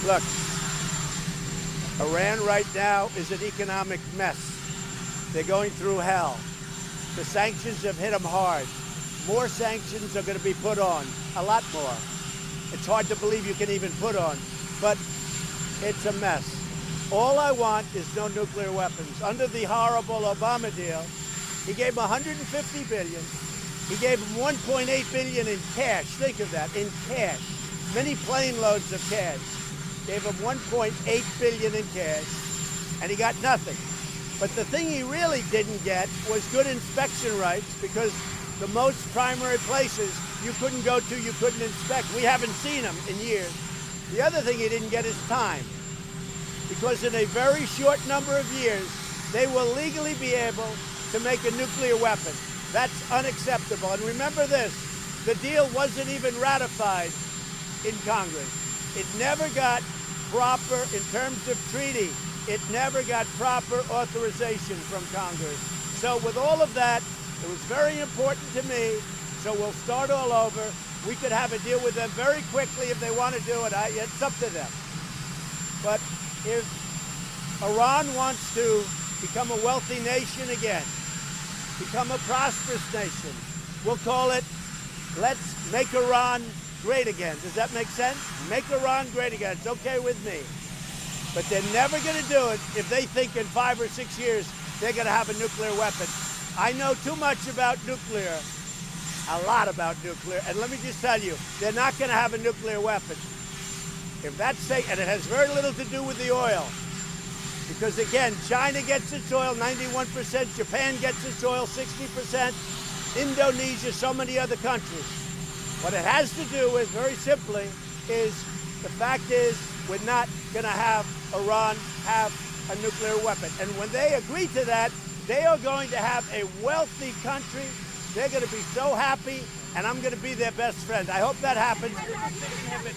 Look, Iran right now is an economic mess. They're going through hell. The sanctions have hit them hard. More sanctions are going to be put on, a lot more. It's hard to believe you can even put on, but it's a mess. All I want is no nuclear weapons. Under the horrible Obama deal, he gave them $150 billion. He gave them $1.8 billion in cash. Think of that, in cash. Many plane loads of cash. Gave him $1.8 billion in cash, and he got nothing. But the thing he really didn't get was good inspection rights, because the most primary places you couldn't go to, you couldn't inspect. We haven't seen them in years. The other thing he didn't get is time, because in a very short number of years, they will legally be able to make a nuclear weapon. That's unacceptable. And remember this, the deal wasn't even ratified in Congress. It never got proper, in terms of treaty, it never got proper authorization from Congress. So with all of that, it was very important to me, so we'll start all over. We could have a deal with them very quickly if they want to do it. It's up to them. But if Iran wants to become a wealthy nation again, become a prosperous nation, we'll call it, let's make Iran great again. Does that make sense? Make Iran great again. It's okay with me. But they're never going to do it if they think in 5 or 6 years they're going to have a nuclear weapon. I know too much about nuclear, a lot about nuclear, and let me just tell you, they're not going to have a nuclear weapon. If that's safe, and it has very little to do with the oil, because again, China gets its oil 91%, Japan gets its oil 60%, Indonesia, so many other countries. What it has to do with, very simply, is the fact is we're not going to have Iran have a nuclear weapon. And when they agree to that, they are going to have a wealthy country. They're going to be so happy, and I'm going to be their best friend. I hope that happens.